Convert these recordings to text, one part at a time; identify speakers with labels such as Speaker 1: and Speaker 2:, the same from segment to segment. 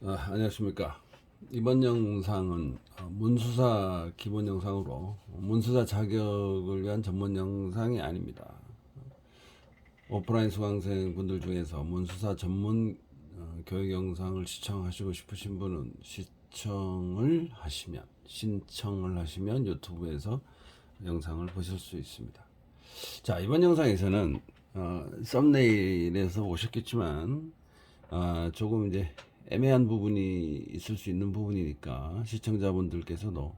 Speaker 1: 안녕하십니까. 이번 영상은 문수사 기본 영상으로 문수사 자격을 위한 전문 영상이 아닙니다. 오프라인 수강생 분들 중에서 문수사 전문 교육 영상을 시청하시고 싶으신 분은 신청을 하시면 유튜브에서 영상을 보실 수 있습니다. 자, 이번 영상에서는 썸네일에서 보셨겠지만 조금 이제 애매한 부분이 있을 수 있는 부분이니까 시청자분들께서도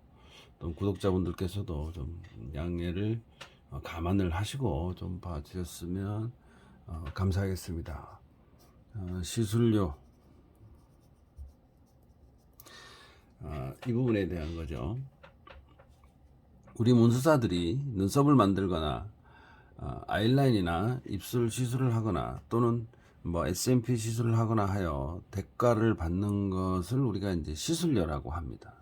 Speaker 1: 또 구독자분들께서도 좀 양해를 감안을 하시고 좀 봐주셨으면 감사하겠습니다. 시술료 이 부분에 대한 거죠. 우리 문수사들이 눈썹을 만들거나 아이라인이나 입술 시술을 하거나 또는 SMP 시술을 하거나 하여 대가를 받는 것을 우리가 이제 시술료라고 합니다.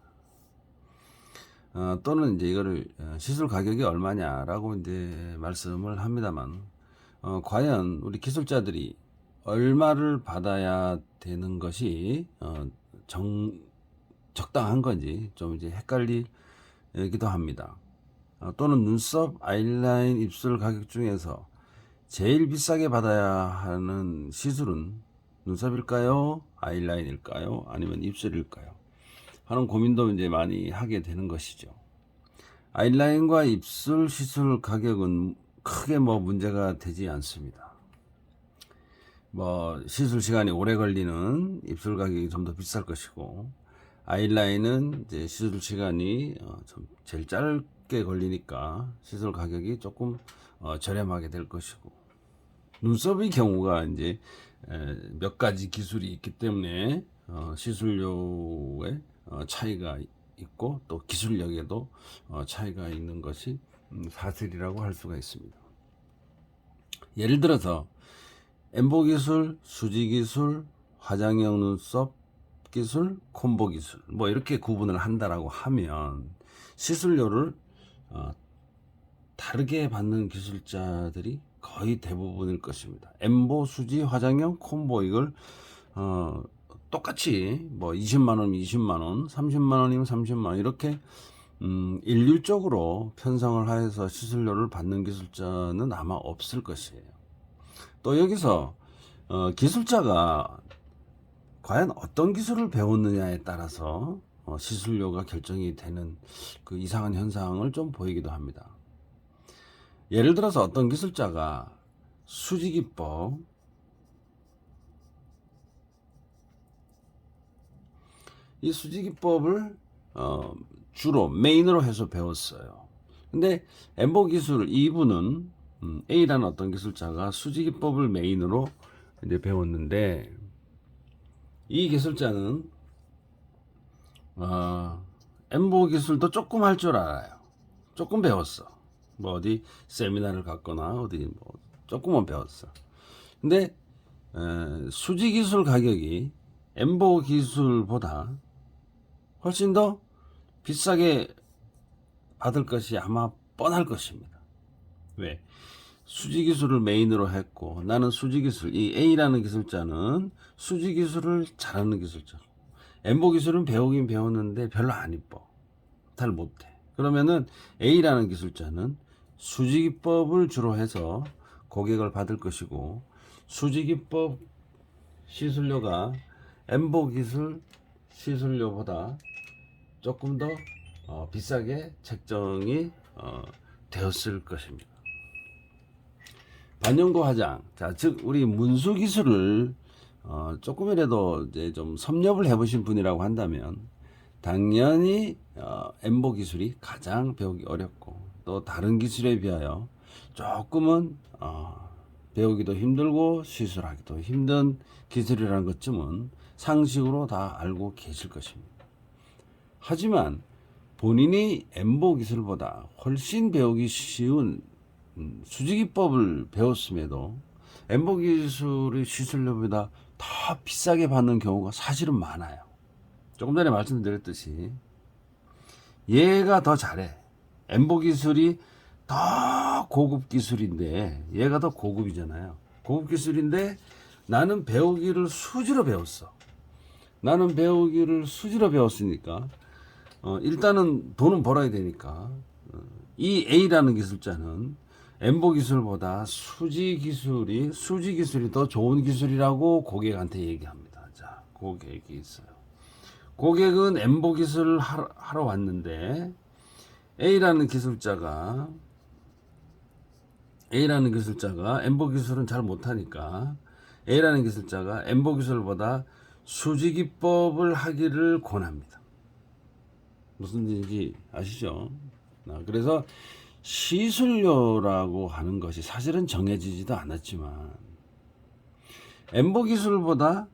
Speaker 1: 또는 이제 이거를 시술 가격이 얼마냐라고 이제 말씀을 합니다만, 과연 우리 기술자들이 얼마를 받아야 되는 것이 적당한 건지 좀 이제 헷갈리기도 합니다. 또는 눈썹, 아이라인, 입술 가격 중에서 제일 비싸게 받아야 하는 시술은 눈썹일까요? 아이라인일까요? 아니면 입술일까요? 하는 고민도 이제 많이 하게 되는 것이죠. 아이라인과 입술 시술 가격은 크게 문제가 되지 않습니다. 시술 시간이 오래 걸리는 입술 가격이 좀 더 비쌀 것이고, 아이라인은 이제 시술 시간이 좀 제일 짧게 걸리니까 시술 가격이 조금 저렴하게 될 것이고, 눈썹의 경우가 이제 몇 가지 기술이 있기 때문에 시술료에 차이가 있고 또 기술력에도 차이가 있는 것이 사실이라고 할 수가 있습니다. 예를 들어서 엠보 기술, 수지 기술, 화장형 눈썹 기술, 콤보 기술 이렇게 구분을 한다라고 하면 시술료를 다르게 받는 기술자들이 거의 대부분일 것입니다. 엠보, 수지, 화장형, 콤보 이걸 똑같이 20만원이면 20만원, 30만원이면 30만원 이렇게 일률적으로 편성을 하여서 시술료를 받는 기술자는 아마 없을 것이에요. 또 여기서 기술자가 과연 어떤 기술을 배웠느냐에 따라서 시술료가 결정이 되는 그 이상한 현상을 좀 보이기도 합니다. 예를 들어서 어떤 기술자가 수지기법, 이 수지기법을 주로 메인으로 해서 배웠어요. 근데 엠보 기술 2부는 A라는 어떤 기술자가 수지기법을 메인으로 이제 배웠는데, 이 기술자는 엠보 기술도 조금 할 줄 알아요. 조금 배웠어. 어디 세미나를 갔거나 어디 조금은 배웠어. 근데 수지 기술 가격이 엠보 기술보다 훨씬 더 비싸게 받을 것이 아마 뻔할 것입니다. 왜? 수지 기술을 메인으로 했고, 나는 수지 기술, 이 A라는 기술자는 수지 기술을 잘하는 기술자고, 엠보 기술은 배우긴 배웠는데 별로 안 이뻐. 잘 못해. 그러면은 A라는 기술자는 수지기법을 주로 해서 고객을 받을 것이고, 수지기법 시술료가 엠보 기술 시술료보다 조금 더 비싸게 책정이 되었을 것입니다. 반영구 화장, 즉 우리 문수 기술을 조금이라도 이제 좀 섭렵을 해보신 분이라고 한다면 당연히 엠보 기술이 가장 배우기 어렵고 또 다른 기술에 비하여 조금은 배우기도 힘들고 시술하기도 힘든 기술이라는 것쯤은 상식으로 다 알고 계실 것입니다. 하지만 본인이 엠보 기술보다 훨씬 배우기 쉬운 수지기법을 배웠음에도 엠보 기술의 시술료보다 더 비싸게 받는 경우가 사실은 많아요. 조금 전에 말씀드렸듯이 얘가 더 잘해. 엠보 기술이 더 고급 기술인데 얘가 더 고급이잖아요. 고급 기술인데 나는 배우기를 수지로 배웠어. 나는 배우기를 수시로 배웠으니까 일단은 돈은 벌어야 되니까 이 A라는 기술자는 엠보 기술보다 수지 기술이 더 좋은 기술이라고 고객한테 얘기합니다. 자, 고객이 있어요. 고객은 엠보 기술을 하러 왔는데 A라는 기술자가 엠보 기술은 잘 못하니까 A라는 기술자가 엠보 기술보다 수지 기법을 하기를 권합니다. 무슨 얘기인지 아시죠? 그래서 시술료라고 하는 것이 사실은 정해지지도 않았지만 엠보 기술보다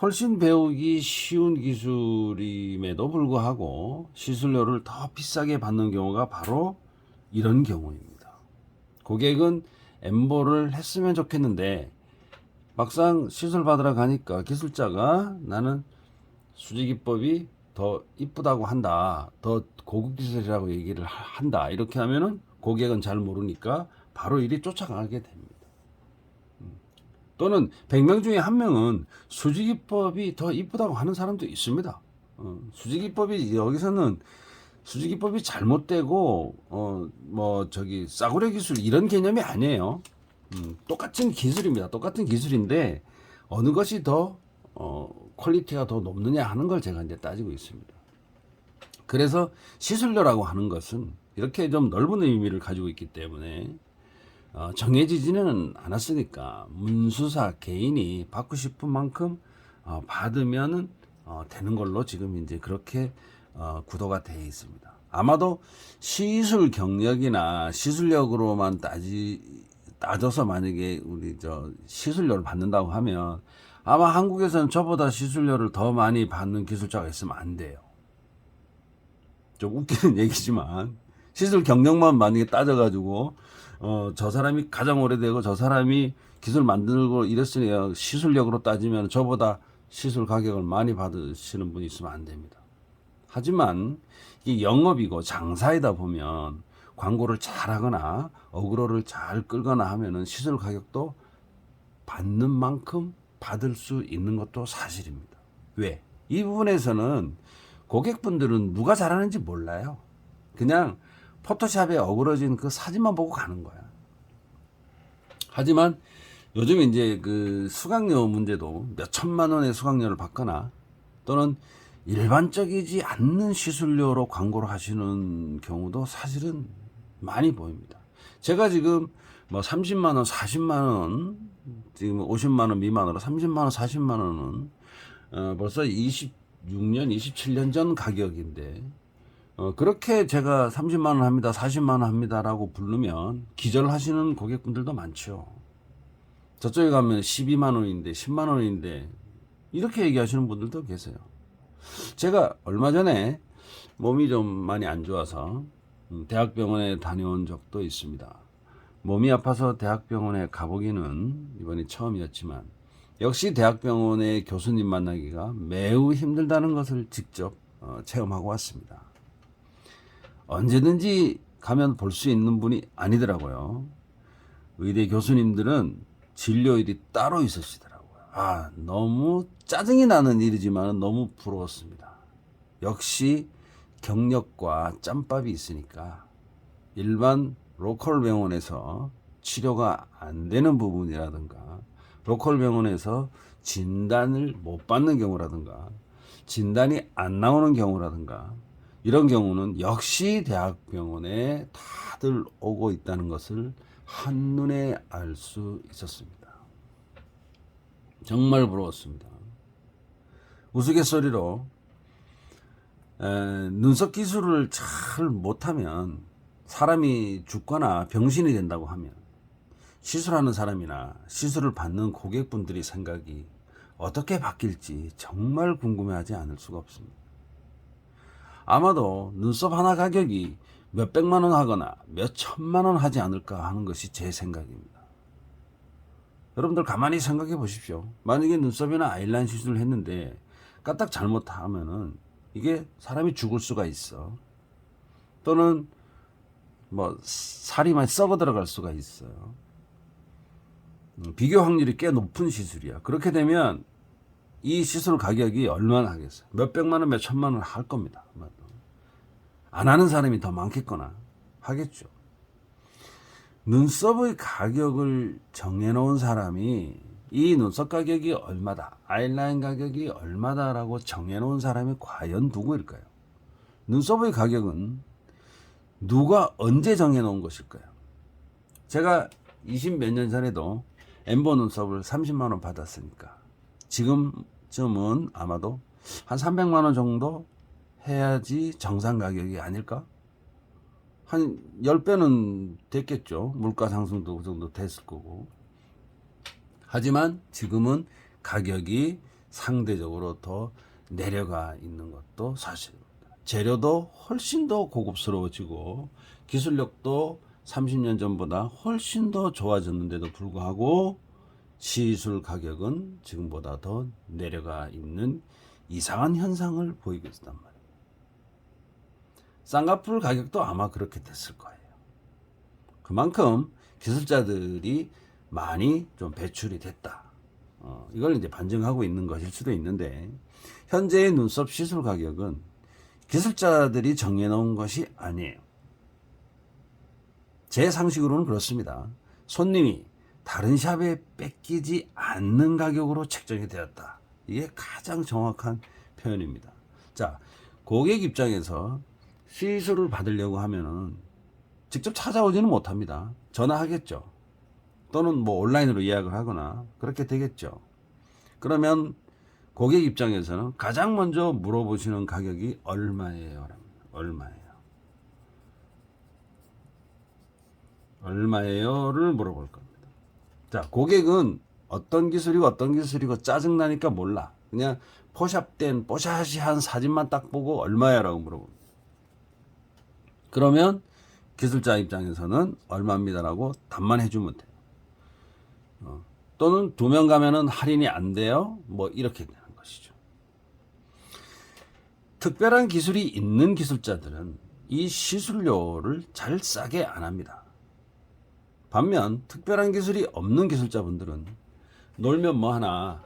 Speaker 1: 훨씬 배우기 쉬운 기술임에도 불구하고 시술료를 더 비싸게 받는 경우가 바로 이런 경우입니다. 고객은 엠보를 했으면 좋겠는데 막상 시술 받으러 가니까 기술자가 나는 수지 기법이 더 이쁘다고 한다, 더 고급 기술이라고 얘기를 한다, 이렇게 하면은 고객은 잘 모르니까 바로 이리 쫓아가게 됩니다. 또는 100명 중에 한 명은 수지 기법이 더 이쁘다고 하는 사람도 있습니다. 수지 기법이 여기서는 수지 기법이 잘못되고 싸구려 기술 이런 개념이 아니에요. 똑같은 기술입니다. 똑같은 기술인데 어느 것이 더 퀄리티가 더 높느냐 하는 걸 제가 이제 따지고 있습니다. 그래서 시술료라고 하는 것은 이렇게 좀 넓은 의미를 가지고 있기 때문에 정해지지는 않았으니까 문수사 개인이 받고 싶은 만큼 받으면 되는 걸로 지금 이제 그렇게 구도가 되어 있습니다. 아마도 시술 경력이나 시술력으로만 따져서 만약에 우리 시술료를 받는다고 하면 아마 한국에서는 저보다 시술료를 더 많이 받는 기술자가 있으면 안 돼요. 좀 웃기는 얘기지만 시술 경력만 만약에 따져가지고 저 사람이 가장 오래되고 저 사람이 기술 만들고 이랬으니 시술력으로 따지면 저보다 시술 가격을 많이 받으시는 분이 있으면 안 됩니다. 하지만 이게 영업이고 장사이다 보면 광고를 잘하거나 어그로를 잘 끌거나 하면은 시술 가격도 받는 만큼 받을 수 있는 것도 사실입니다. 왜? 이 부분에서는 고객분들은 누가 잘하는지 몰라요. 그냥 포토샵에 어그러진 그 사진만 보고 가는 거야. 하지만 요즘 이제 그 수강료 문제도 몇 천만 원의 수강료를 받거나 또는 일반적이지 않는 시술료로 광고를 하시는 경우도 사실은 많이 보입니다. 제가 지금 30만 원, 40만 원, 지금 50만 원 미만으로 30만 원, 40만 원은 벌써 26년, 27년 전 가격인데 그렇게 제가 30만 원 합니다, 40만 원 합니다라고 부르면 기절하시는 고객분들도 많죠. 저쪽에 가면 12만 원인데 10만 원인데 이렇게 얘기하시는 분들도 계세요. 제가 얼마 전에 몸이 좀 많이 안 좋아서 대학병원에 다녀온 적도 있습니다. 몸이 아파서 대학병원에 가보기는 이번이 처음이었지만 역시 대학병원의 교수님 만나기가 매우 힘들다는 것을 직접 체험하고 왔습니다. 언제든지 가면 볼 수 있는 분이 아니더라고요. 의대 교수님들은 진료일이 따로 있으시더라고요. 너무 짜증이 나는 일이지만 너무 부러웠습니다. 역시 경력과 짬밥이 있으니까 일반 로컬 병원에서 치료가 안 되는 부분이라든가 로컬 병원에서 진단을 못 받는 경우라든가 진단이 안 나오는 경우라든가 이런 경우는 역시 대학병원에 다들 오고 있다는 것을 한눈에 알 수 있었습니다. 정말 부러웠습니다. 우스갯소리로 눈썹 기술을 잘 못하면 사람이 죽거나 병신이 된다고 하면 시술하는 사람이나 시술을 받는 고객분들의 생각이 어떻게 바뀔지 정말 궁금해하지 않을 수가 없습니다. 아마도 눈썹 하나 가격이 몇 백만 원 하거나 몇 천만 원 하지 않을까 하는 것이 제 생각입니다. 여러분들 가만히 생각해 보십시오. 만약에 눈썹이나 아이라인 시술을 했는데 까딱 잘못하면은 이게 사람이 죽을 수가 있어. 또는 살이 많이 썩어 들어갈 수가 있어요. 비교 확률이 꽤 높은 시술이야. 그렇게 되면 이 시술 가격이 얼마나 하겠어요? 몇백만 원, 몇천만 원 할 겁니다. 안 하는 사람이 더 많겠거나 하겠죠. 눈썹의 가격을 정해놓은 사람이 이 눈썹 가격이 얼마다, 아이라인 가격이 얼마다라고 정해놓은 사람이 과연 누구일까요? 눈썹의 가격은 누가 언제 정해놓은 것일까요? 제가 20 몇 년 전에도 엠보 눈썹을 30만 원 받았으니까 지금쯤은 아마도 한 300만 원 정도 해야지 정상 가격이 아닐까? 한 10배는 됐겠죠. 물가 상승도 그 정도 됐을 거고. 하지만 지금은 가격이 상대적으로 더 내려가 있는 것도 사실입니다. 재료도 훨씬 더 고급스러워지고 기술력도 30년 전보다 훨씬 더 좋아졌는데도 불구하고 시술 가격은 지금보다 더 내려가 있는 이상한 현상을 보이고 있단 말이에요. 쌍꺼풀 가격도 아마 그렇게 됐을 거예요. 그만큼 기술자들이 많이 좀 배출이 됐다. 이걸 이제 반증하고 있는 것일 수도 있는데, 현재의 눈썹 시술 가격은 기술자들이 정해놓은 것이 아니에요. 제 상식으로는 그렇습니다. 손님이 다른 샵에 뺏기지 않는 가격으로 책정이 되었다. 이게 가장 정확한 표현입니다. 자, 고객 입장에서 시술을 받으려고 하면은 직접 찾아오지는 못합니다. 전화하겠죠. 또는 뭐 온라인으로 예약을 하거나 그렇게 되겠죠. 그러면 고객 입장에서는 가장 먼저 물어보시는 가격이 얼마예요? 얼마예요를 물어볼 겁니다. 자, 고객은 어떤 기술이고 짜증나니까 몰라. 그냥 포샵된 뽀샤시한 사진만 딱 보고 얼마야라고 물어봅니다. 그러면 기술자 입장에서는 얼마입니다라고 답만 해주면 돼요. 또는 2명 가면은 할인이 안 돼요. 뭐 이렇게 되는 것이죠. 특별한 기술이 있는 기술자들은 이 시술료를 잘 싸게 안 합니다. 반면 특별한 기술이 없는 기술자분들은 놀면 뭐 하나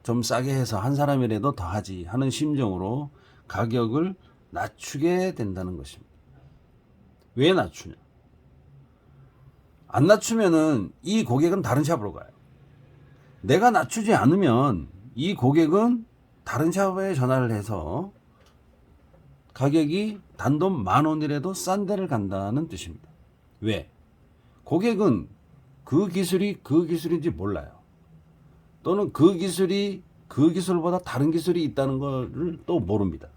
Speaker 1: 좀 싸게 해서 한 사람이라도 더 하지 하는 심정으로 가격을 낮추게 된다는 것입니다. 왜 낮추냐? 안 낮추면은 이 고객은 다른 샵으로 가요. 내가 낮추지 않으면 이 고객은 다른 샵에 전화를 해서 가격이 단돈 10,000원이라도 싼 데를 간다는 뜻입니다. 왜? 고객은 그 기술이 그 기술인지 몰라요. 또는 그 기술이 그 기술보다 다른 기술이 있다는 것을 또 모릅니다.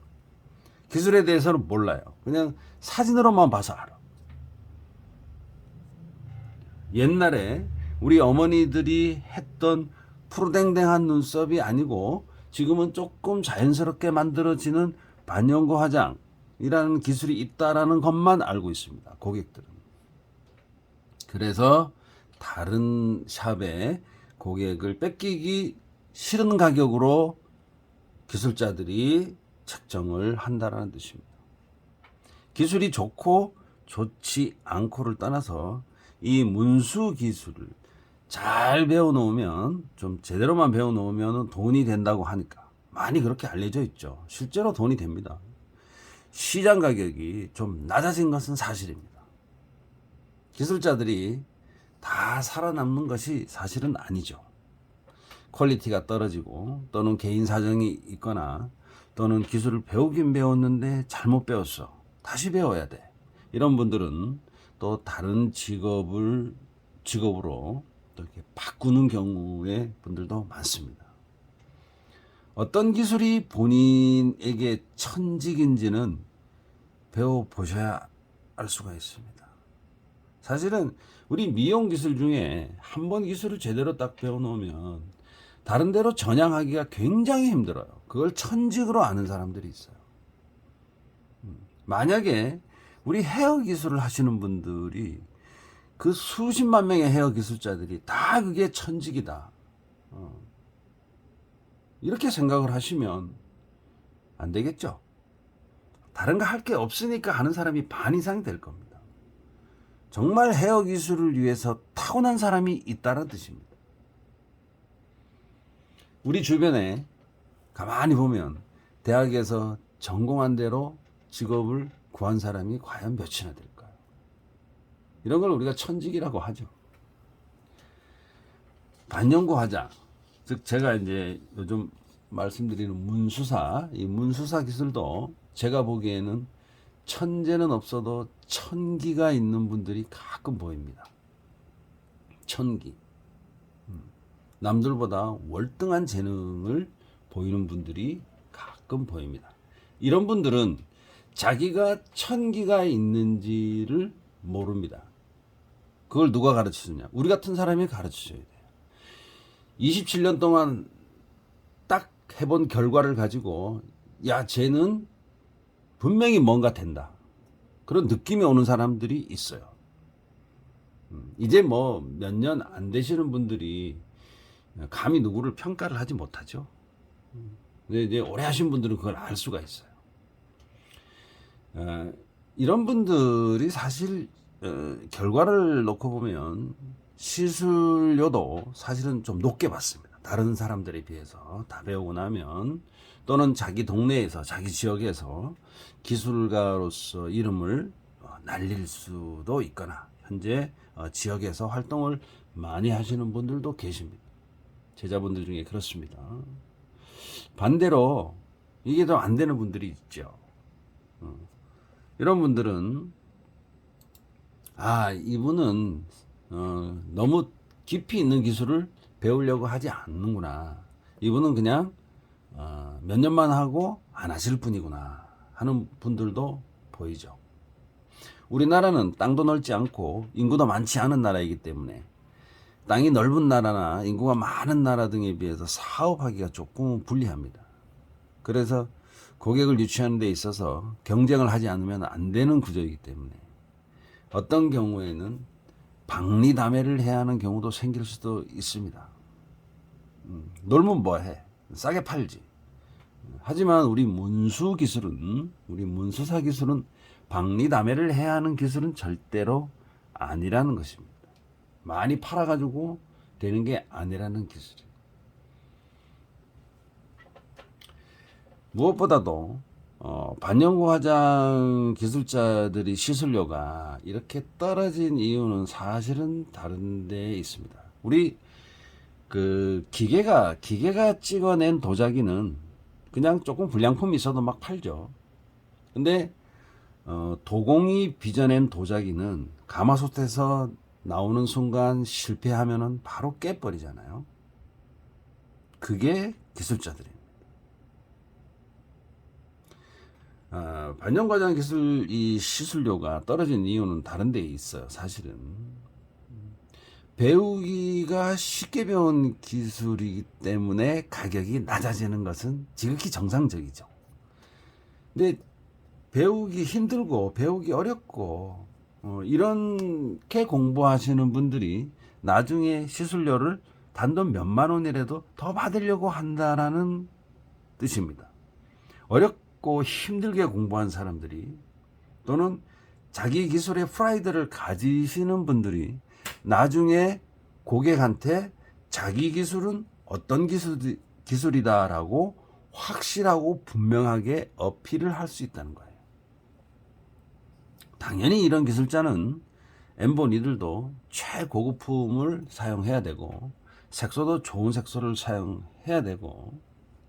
Speaker 1: 기술에 대해서는 몰라요. 그냥 사진으로만 봐서 알아. 옛날에 우리 어머니들이 했던 푸르댕댕한 눈썹이 아니고 지금은 조금 자연스럽게 만들어지는 반영구 화장이라는 기술이 있다라는 것만 알고 있습니다. 고객들은. 그래서 다른 샵에 고객을 뺏기기 싫은 가격으로 기술자들이 책정을 한다는 뜻입니다. 기술이 좋고 좋지 않고를 떠나서 이 문수 기술을 잘 배워놓으면, 좀 제대로만 배워놓으면 돈이 된다고 하니까 많이 그렇게 알려져 있죠. 실제로 돈이 됩니다. 시장 가격이 좀 낮아진 것은 사실입니다. 기술자들이 다 살아남는 것이 사실은 아니죠. 퀄리티가 떨어지고 또는 개인 사정이 있거나 또는 기술을 배우긴 배웠는데 잘못 배웠어. 다시 배워야 돼. 이런 분들은 또 다른 직업으로 또 이렇게 바꾸는 경우의 분들도 많습니다. 어떤 기술이 본인에게 천직인지는 배워보셔야 알 수가 있습니다. 사실은 우리 미용 기술 중에 한 번 기술을 제대로 딱 배워놓으면 다른 데로 전향하기가 굉장히 힘들어요. 그걸 천직으로 아는 사람들이 있어요. 만약에 우리 헤어 기술을 하시는 분들이 그 수십만 명의 헤어 기술자들이 다 그게 천직이다. 이렇게 생각을 하시면 안 되겠죠. 다른 거 할 게 없으니까 하는 사람이 반 이상이 될 겁니다. 정말 헤어 기술을 위해서 타고난 사람이 있다는 뜻입니다. 우리 주변에 가만히 보면 대학에서 전공한 대로 직업을 구한 사람이 과연 몇이나 될까요? 이런 걸 우리가 천직이라고 하죠. 반영구 화장, 즉 제가 이제 요즘 말씀드리는 문수사, 이 문수사 기술도 제가 보기에는 천재는 없어도 천기가 있는 분들이 가끔 보입니다. 천기. 남들보다 월등한 재능을 보이는 분들이 가끔 보입니다. 이런 분들은 자기가 천기가 있는지를 모릅니다. 그걸 누가 가르쳐주냐? 우리 같은 사람이 가르쳐줘야 돼요. 27년 동안 딱 해본 결과를 가지고 야, 쟤는 분명히 뭔가 된다. 그런 느낌이 오는 사람들이 있어요. 이제 뭐 몇 년 안 되시는 분들이 감히 누구를 평가를 하지 못하죠. 근데 이제 오래 하신 분들은 그걸 알 수가 있어요. 이런 분들이 사실 결과를 놓고 보면 시술료도 사실은 좀 높게 받습니다. 다른 사람들에 비해서 다 배우고 나면 또는 자기 동네에서 자기 지역에서 기술가로서 이름을 날릴 수도 있거나 현재 지역에서 활동을 많이 하시는 분들도 계십니다. 제자분들 중에 그렇습니다. 반대로 이게 더 안 되는 분들이 있죠. 이런 분들은 이분은 너무 깊이 있는 기술을 배우려고 하지 않는구나. 이분은 그냥 몇 년만 하고 안 하실 분이구나 하는 분들도 보이죠. 우리나라는 땅도 넓지 않고 인구도 많지 않은 나라이기 때문에 땅이 넓은 나라나 인구가 많은 나라 등에 비해서 사업하기가 조금 불리합니다. 그래서 고객을 유치하는 데 있어서 경쟁을 하지 않으면 안 되는 구조이기 때문에 어떤 경우에는 박리담회를 해야 하는 경우도 생길 수도 있습니다. 놀면 뭐해? 싸게 팔지. 하지만 우리 문수사 기술은 박리담회를 해야 하는 기술은 절대로 아니라는 것입니다. 많이 팔아가지고 되는 게 아니라는 기술이에요. 무엇보다도 반영구 화장 기술자들이 시술료가 이렇게 떨어진 이유는 사실은 다른 데에 있습니다. 우리 그 기계가 찍어낸 도자기는 그냥 조금 불량품이 있어도 막 팔죠. 근데 도공이 빚어낸 도자기는 가마솥에서 나오는 순간 실패하면은 바로 깨버리잖아요. 그게 기술자들입니다. 반영과장 기술 이 시술료가 떨어진 이유는 다른 데에 있어요. 사실은 배우기가 쉽게 배운 기술이기 때문에 가격이 낮아지는 것은 지극히 정상적이죠. 근데 배우기 힘들고 배우기 어렵고 이렇게 공부하시는 분들이 나중에 시술료를 단돈 몇만 원이라도 더 받으려고 한다라는 뜻입니다. 어렵고 힘들게 공부한 사람들이 또는 자기 기술의 프라이드를 가지시는 분들이 나중에 고객한테 자기 기술은 어떤 기술이다라고 확실하고 분명하게 어필을 할 수 있다는 거예요. 당연히 이런 기술자는 엠보니들도 최고급품을 사용해야 되고 색소도 좋은 색소를 사용해야 되고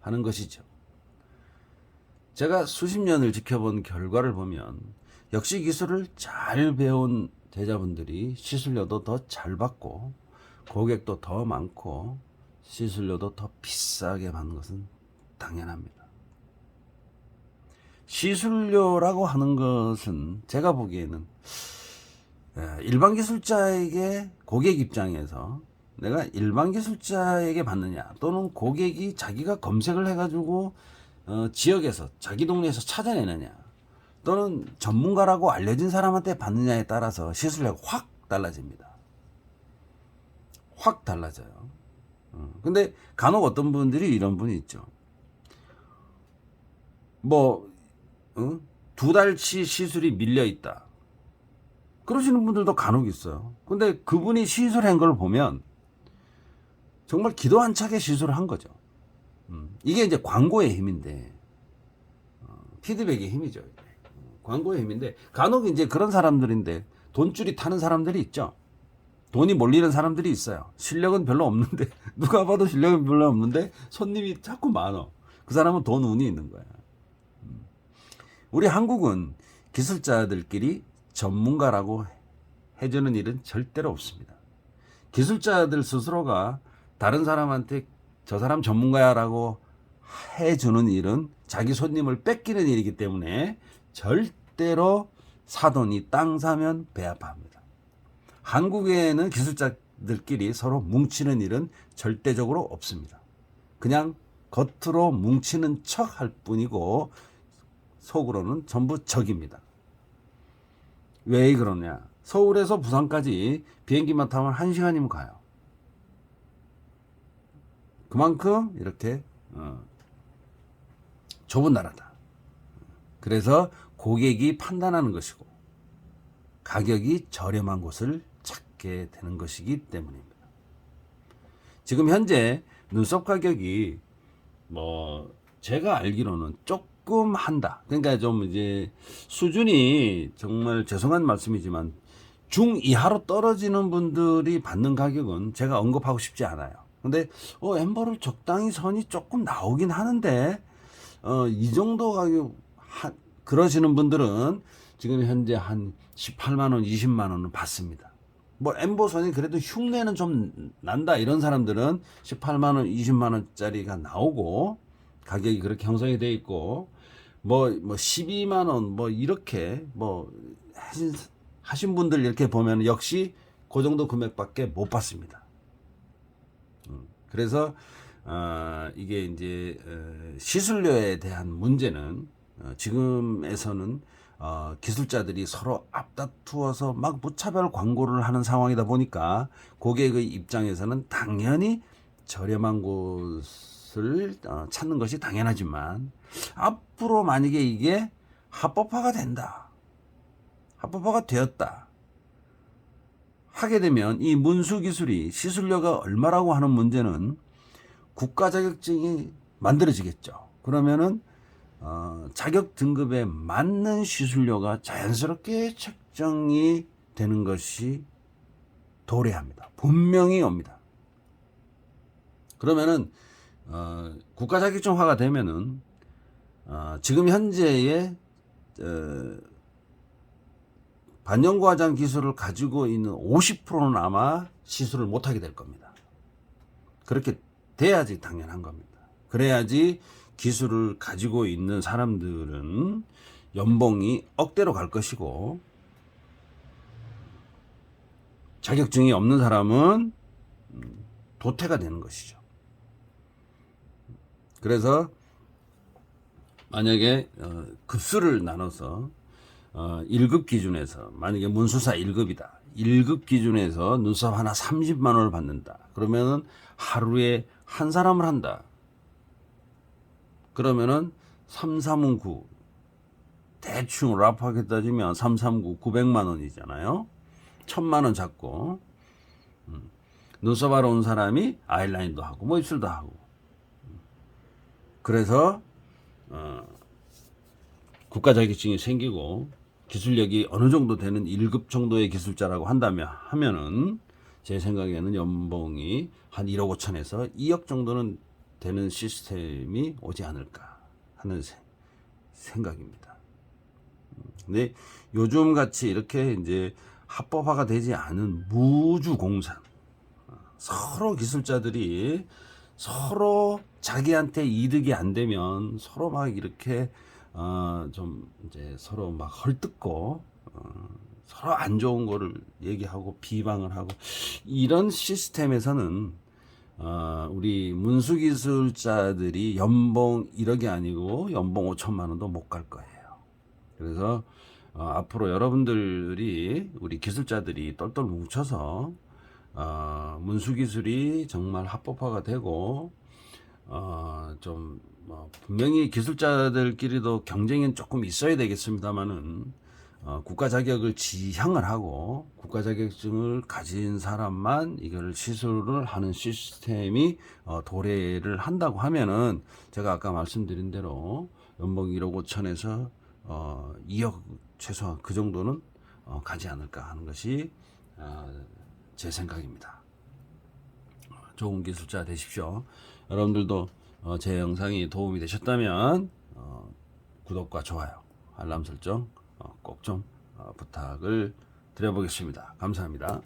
Speaker 1: 하는 것이죠. 제가 수십 년을 지켜본 결과를 보면 역시 기술을 잘 배운 제자분들이 시술료도 더 잘 받고 고객도 더 많고 시술료도 더 비싸게 받는 것은 당연합니다. 시술료라고 하는 것은 제가 보기에는 일반 기술자에게 고객 입장에서 내가 일반 기술자에게 받느냐 또는 고객이 자기가 검색을 해가지고 지역에서 자기 동네에서 찾아내느냐 또는 전문가라고 알려진 사람한테 받느냐에 따라서 시술료가 확 달라집니다. 확 달라져요. 근데 간혹 어떤 분들이 이런 분이 있죠. 두 달치 시술이 밀려 있다. 그러시는 분들도 간혹 있어요. 근데 그분이 시술한 걸 보면 정말 기도 안 차게 시술을 한 거죠. 이게 이제 광고의 힘인데, 피드백의 힘이죠. 광고의 힘인데, 간혹 이제 그런 사람들인데, 돈줄이 타는 사람들이 있죠. 돈이 몰리는 사람들이 있어요. 실력은 별로 없는데, 누가 봐도 실력은 별로 없는데, 손님이 자꾸 많어. 그 사람은 돈 운이 있는 거야. 우리 한국은 기술자들끼리 전문가라고 해주는 일은 절대로 없습니다. 기술자들 스스로가 다른 사람한테 저 사람 전문가야라고 해주는 일은 자기 손님을 뺏기는 일이기 때문에 절대로 사돈이 땅 사면 배 아파합니다. 한국에는 기술자들끼리 서로 뭉치는 일은 절대적으로 없습니다. 그냥 겉으로 뭉치는 척 할 뿐이고 속으로는 전부 적입니다. 왜 그러냐? 서울에서 부산까지 비행기만 타면 1시간이면 가요. 그만큼 이렇게 좁은 나라다. 그래서 고객이 판단하는 것이고 가격이 저렴한 곳을 찾게 되는 것이기 때문입니다. 지금 현재 눈썹 가격이 뭐 제가 알기로는 조금 한다. 그러니까 좀 이제 수준이 정말 죄송한 말씀이지만 중이하로 떨어지는 분들이 받는 가격은 제가 언급하고 싶지 않아요. 근데 엠버를 적당히 선이 조금 나오긴 하는데 이 정도 가격 그러시는 분들은 지금 현재 한 18만 원, 20만 원은 받습니다. 뭐 엠버선이 그래도 흉내는 좀 난다 이런 사람들은 18만 원, 20만 원짜리가 나오고 가격이 그렇게 형성이 돼 있고 뭐 12만 원 뭐 이렇게 뭐 하신 분들 이렇게 보면 역시 그 정도 금액밖에 못 받습니다. 그래서 이게 이제 시술료에 대한 문제는 지금에서는 기술자들이 서로 앞다투어서 막 무차별 광고를 하는 상황이다 보니까 고객의 입장에서는 당연히 저렴한 곳을 찾는 것이 당연하지만 앞으로 만약에 이게 합법화가 된다. 합법화가 되었다. 하게 되면 이 문수 기술이 시술료가 얼마라고 하는 문제는 국가 자격증이 만들어지겠죠. 그러면은 자격 등급에 맞는 시술료가 자연스럽게 책정이 되는 것이 도래합니다. 분명히 옵니다. 그러면은 국가 자격증화가 되면은 지금 현재의 반영과장 기술을 가지고 있는 50%는 아마 시술을 못하게 될 겁니다. 그렇게 돼야지 당연한 겁니다. 그래야지 기술을 가지고 있는 사람들은 연봉이 억대로 갈 것이고 자격증이 없는 사람은 도태가 되는 것이죠. 그래서 만약에 급수를 나눠서 1급 기준에서 만약에 문수사 1급이다. 1급 기준에서 눈썹 하나 30만 원을 받는다. 그러면은 하루에 한 사람을 한다. 그러면은 339 대충 랍하게 따지면 339 900만 원이잖아요. 1000만 원 잡고 눈썹 하러 온 사람이 아이라인도 하고 뭐 입술도 하고 그래서 국가 자격증이 생기고 기술력이 어느 정도 되는 1급 정도의 기술자라고 하면은 제 생각에는 연봉이 한 1억 5천에서 2억 정도는 되는 시스템이 오지 않을까 하는 생각입니다. 근데 요즘 같이 이렇게 이제 합법화가 되지 않은 무주 공산, 서로 기술자들이 서로 자기한테 이득이 안 되면 서로 막 이렇게 좀 이제 서로 막 헐뜯고 서로 안 좋은 거를 얘기하고 비방을 하고 이런 시스템에서는 우리 문수기술자들이 연봉 1억이 아니고 연봉 5천만 원도 못 갈 거예요. 그래서 앞으로 여러분들이 우리 기술자들이 똘똘 뭉쳐서 문수기술이 정말 합법화가 되고 좀 분명히 기술자들끼리도 경쟁은 조금 있어야 되겠습니다만은 국가 자격을 지향을 하고 국가 자격증을 가진 사람만 이걸 시술을 하는 시스템이 도래를 한다고 하면은 제가 아까 말씀드린 대로 연봉 1억 5천에서 2억 최소한 그 정도는 가지 않을까 하는 것이 제 생각입니다. 좋은 기술자 되십시오. 여러분들도 제 영상이 도움이 되셨다면 구독과 좋아요, 알람 설정 꼭 좀 부탁을 드려보겠습니다. 감사합니다.